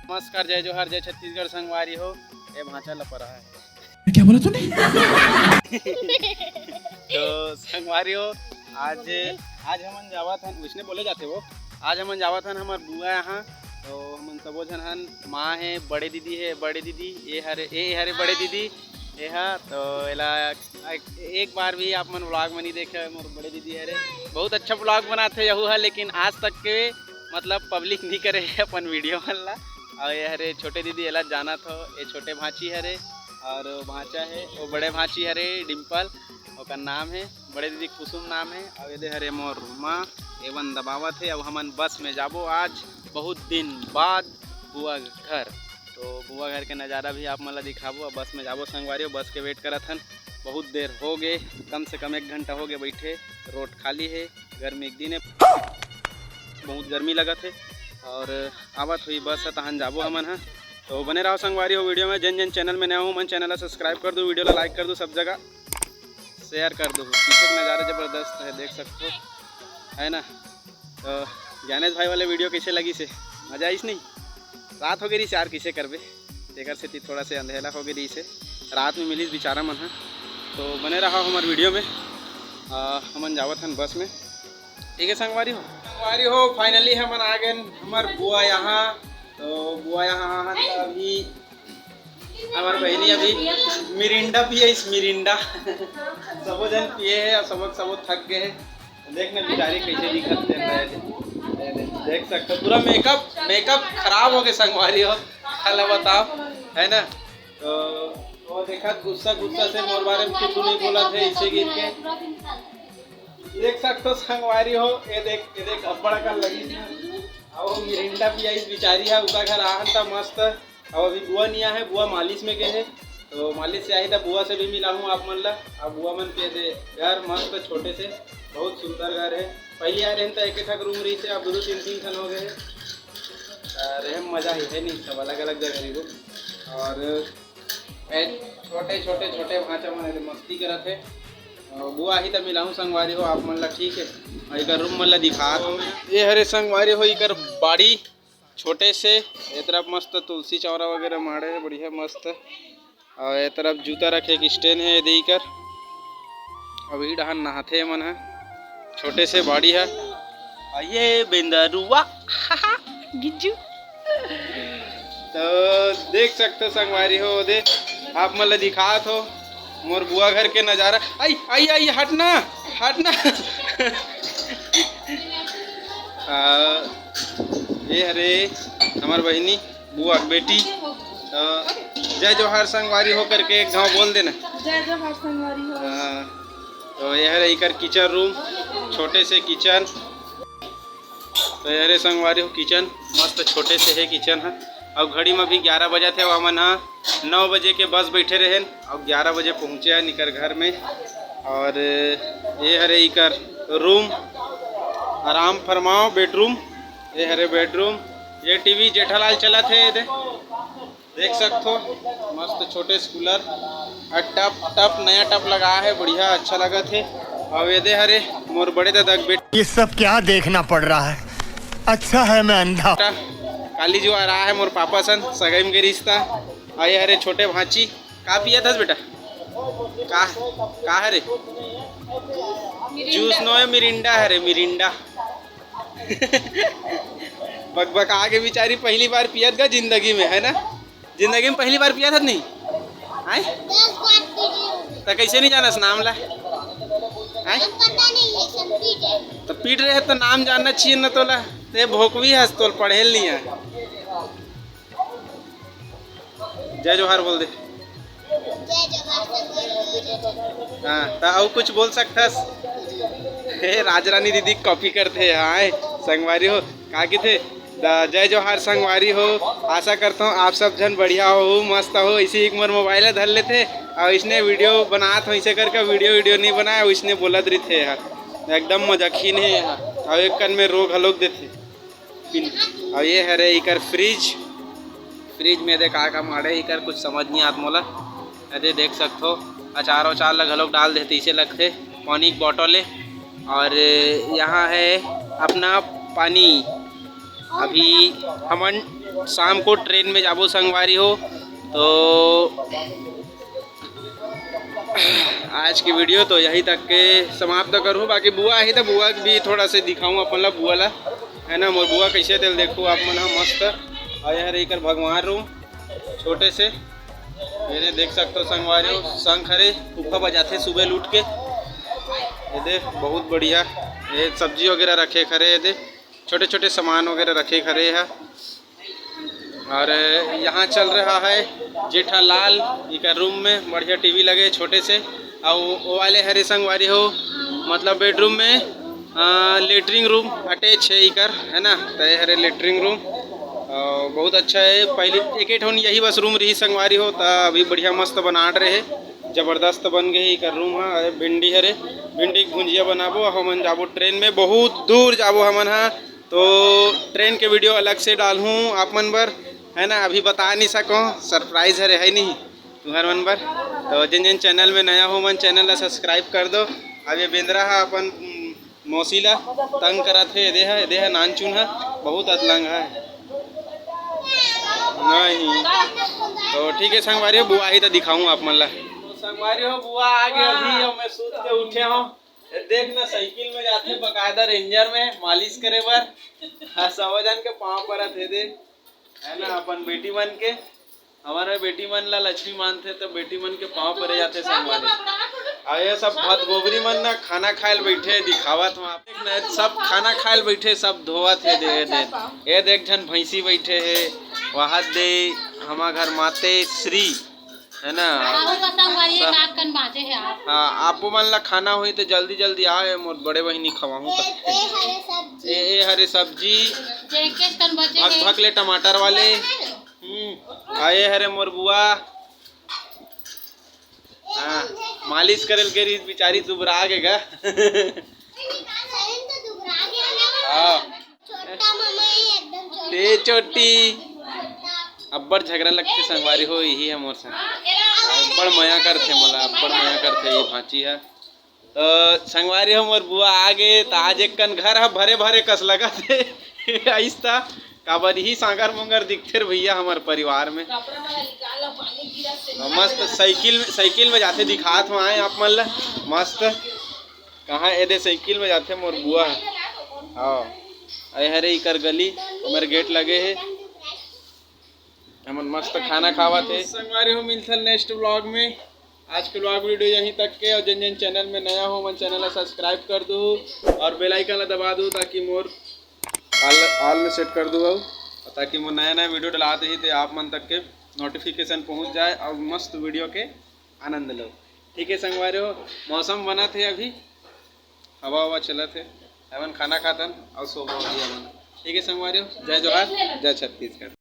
नमस्कार, जय जोहार, जय छत्तीसगढ़ संगवारी हो। ये भांचा लपरा है। क्या बोला तूने? तो संगवारी हो, आज हमन जावत हन, उसने बोले जाते वो। आज हमन जावत हन हमार बुआ यहाँ। तो हमन सबो झन हन, माँ है, बड़े दीदी है, बड़े दीदी ये हरे बड़े दीदी ये हा। तो एला एक बार भी आप मन व्लॉग में नहीं देखे मोर बड़े दीदी हरे। बहुत अच्छा व्लॉग बनाते यहू है, लेकिन आज तक के मतलब पब्लिक नहीं करे अपन वीडियो मन ला। और ये हरे छोटे दीदी एला जाना था, ये छोटे भांची हरे और भांचा है वो बड़े भांची हरे डिम्पल, ओकर नाम है बड़े दीदी कुसुम नाम है। और ये हरे मोर माँ एवन दबावत है। अब हमन बस में जाबो आज बहुत दिन बाद बुआ घर। तो बुआ घर के नज़ारा भी आप मन ला दिखाबो। बस में जाबो संगवारी, बस के वेट करत हन। बहुत देर हो गए, कम से कम 1 घंटा हो गए बैठे। रोड खाली है, गर्मी एक दिन है, बहुत गर्मी लगत है। और आवत हुई बस है तहन जाबो हमन है। तो बने रहो संगवारी हो वीडियो में। जन चैनल में नया हूँ, मन चैनल सब्सक्राइब कर दो, वीडियो ला लाइक कर दो, सब जगह शेयर कर दो। पीछे का नज़ारा ज़बरदस्त है, देख सकते हो है ना। तो ज्ञानेश भाई वाले वीडियो कैसे लगी से मजा आईस नहीं? रात हो गई यार, किसे करबे तेकर से थोड़ा से अंधेला हो गई से, रात में मिली बेचारा मन है। तो बने रहा हमारे वीडियो में। हमन जावत हन बस में, ठीक है संगवारी हो फाइनली हमन आ गए हमार बुआ यहाँ। तो बुआ यहाँ अभी हमार बहनी अभी मिरिंडा पिए, इस मिरिंडा सबो जन पिए है और सबो थक गए हैं। देखने बेचारी कैसे दिखत है, देख सकते हो पूरा मेकअप खराब हो गए संगवारी हो, खाला बताओ है ना। तो वो देखा गुस्सा से मोर बारे में कुछ नहीं बोला थे, इसे गिर के देख सकते हो संगवारी हो। ये देख अब्बड़ का लगी और मिरिंडा पियाई बेचारी है। उसका घर आहन था मस्त। और अभी बुआ नहीं आया है, बुआ मालिश में गए है। तो मालिश से आई था, बुआ से भी मिला हूँ आप मन ला। अब बुआ मन के दे घर मस्त छोटे से बहुत सुंदर घर है। पहले आ रहे तो एक ठक रूम रही से, अब 2-3 खन हो गए रहे। मज़ा ही है नहीं, सब अलग अलग जगह रही। और छोटे भांचा मन मस्ती करत है। बुआ ही तो मिला हूँ संगवारी हो आप मन ला, ठीक है। और एक रूम मन ला दिखा दो। ये हरे संगवारी हो इकर बाड़ी छोटे से, ये तरफ मस्त तुलसी चौरा वगैरह मारे है, बढ़िया मस्त। और ये तरफ जूता रखे एक स्टैंड है दे कर। अभी डहान नहाते मन है, छोटे से बाड़ी है। ये बेंदरुआ गिज्जू। तो देख सकते संगवारी हो, दे आप मन ला दिखा हो मोर बुआ घर के नज़ारा। आई हटना ये हरे हमार बहनी बुआ बेटी। जय जोहार संगवारी हो करके एक गाँव बोल देना, जय जोहार संगवारी हो। तो ये हरे इकर किचन रूम, छोटे से किचन। तो ये हरे संगवारी हो किचन मस्त छोटे से है किचन है। और घड़ी में भी 11 बजे थे, हमन 9 बजे के बस बैठे रहे और 11 बजे पहुँचे हैं निकर घर में। और ये हरे इकर रूम, आराम फरमाओ बेडरूम। ये हरे बेडरूम, ये टीवी जेठालाल चला थे देख सकते हो मस्त छोटे से कूलर। और टप नया टप लगा है, बढ़िया अच्छा लगा थे। और ये दे हरे मोर बड़े दादा बेटे, ये सब क्या देखना पड़ रहा है? अच्छा है मैं अंधा। काली जो आ रहा है मोर पापा सन सगाई में के रिश्ता। और ये हरे छोटे भांची का पिया था बेटा, का हरे जूस नो है, मिरिंडा हरे मिरिंडा। बक आगे बेचारी पहली बार पियत का जिंदगी में, है ना। जिंदगी में पहली बार पिया था नहीं आए तो कैसे नहीं जानस नाम ला तो पीट रहे तो नाम जानना चाहिए न। तोला ते भोकवी है तो पढ़े नहीं है। जय जोहार बोल दे। हाँ तो और कुछ बोल सकथस? राज रानी दीदी कॉपी करते हैं संगवारी हो का की थे। जय जोहार संगवारी हो, आशा करता हूँ आप सब जन बढ़िया हो, मस्त हो। इसी एक मर मोबाइल धर लेते और इसने वीडियो बनात हो, इसे करके वीडियो नहीं बनाया। इसने बोलत रही थे एकदम मजाकीन है और एक कन में रोग हलोक देते। और ये है रे इकर फ्रिज में दे का मारे इकर कुछ समझ नहीं आत मोला। अरे देख सकते हो अचार लग हलोक डाल देते, इसे लगते पानी की बॉटल है। और यहाँ है अपना पानी। अभी हमन शाम को ट्रेन में जाबो संगवारी हो। तो आज की वीडियो तो यही तक के समाप्त करूँ। बाकी बुआ ही तो बुआ भी थोड़ा से दिखाऊँ अपन ला बुआ ला, है ना। मोर बुआ कैसे तेल देखो आप मन मस्त। और यह रही कर भगवान रूम छोटे से, ये देख सकते हो संगवारी हो। शंख हरे फूफा बजाते सुबह लूट के, ये दे बहुत बढ़िया। ये सब्जी वगैरह रखे खरे, ये दे छोटे छोटे सामान वगैरह रखे खरे है। और यहाँ चल रहा है जेठालाल इका रूम में बढ़िया टीवी लगे छोटे से। और वो वाले हरे संगवारी हो मतलब बेडरूम में लेटरिंग रूम अटैच है इकर, है ना। तो ये हरे लेटरिंग रूम बहुत अच्छा है। पहले एक ठोन यही बस रूम रही संगवारी हो, तो अभी बढ़िया मस्त बना रहे, जबरदस्त बन गए इकर रूम। हाँ भिंडी हरे, भिंडी की भुंजिया बनाबो। हमन जाबो ट्रेन में, बहुत दूर जाबो हमन। हाँ तो ट्रेन के वीडियो अलग से डालूँ आप मन बर, है ना। अभी बता नहीं सको, सरप्राइज है नहीं तुम्हार मन बर। तो जिन जिन चैनल में नया हो मन चैनल ला सब्सक्राइब कर दो। अब ये बेंद्रा है अपन मौसीला तंग करा थे, दे है नानचुन है बहुत अतलंग है नहीं। तो ठीक है संगवारी हो, बुआ ही तो दिखाऊँ आप मन ला। तो संगवारी हो बुआ आगे अभी और मैं सूत के उठे हूँ। देख ना साइकिल में जाते बकायदा रेंजर में मालिश करे बर। सवजन के पाँव पर थे दे, है ना। अपन बेटी मन के, हमारे बेटी मन ला लक्ष्मी मानते, तो बेटी मन के पाँव परे जाते संगवारी। और ये सब भत गोबरी मन ना खाना खाए बैठे दिखावत वहाँ पे, सब खाना खाए बैठे सब धोवत है। दे ये देख जन भैंसी बैठे है वहाँ दे हमार घर माते श्री, है ना। हाँ आपको मन ला खाना हुई तो जल्दी जल्दी आए, मोर बड़े बहिनी खवाऊँ। ये हरे सब्जी भक भक ले टमाटर वाले। आए हरे मोर बुआ। हाँ मालिश करे के रही बेचारी दुबरा गेगा। हाँ ते चोटी अब्बड़ झगड़ा लगते संगवारी हो, यही है मोर संग। बड़ मया करते मोला, बड़ मया करते ये भांची है। तो संगवारी हो मोर बुआ आगे, तो आज एक कन घर है भरे भरे कस लगा थे। ऐसा काबर ही सांगर मंगर दिखते भैया हमारे परिवार में। मस्त साइकिल में जाते दिखात में आए आप मन ला मस्त। कहाँ एदे साइकिल में जाते मोर बुआ। हाँ अरे हरे इकर गली मेरे गेट लगे है, हमन मस्त खाना खावा थे संगवारी हो। मिलते नेक्स्ट व्लॉग में। आज के व्लॉग वीडियो यहीं तक के। और जिन जिन चैनल में नया हो मन चैनल ला सब्सक्राइब कर दो और बेल आइकन ला दबा दो, ताकि मोर ऑल में सेट कर दो, ताकि वो नया नया वीडियो डलाते ही तो आप मन तक के नोटिफिकेशन पहुंच जाए और मस्त वीडियो के आनंद लो। ठीक है संगवारी हो, मौसम बना थे अभी, हवा हवा चला थे, हमन खाना खातन और सो गए हमन। ठीक है संगवारी हो, जय जोहार, जय छत्तीसगढ़।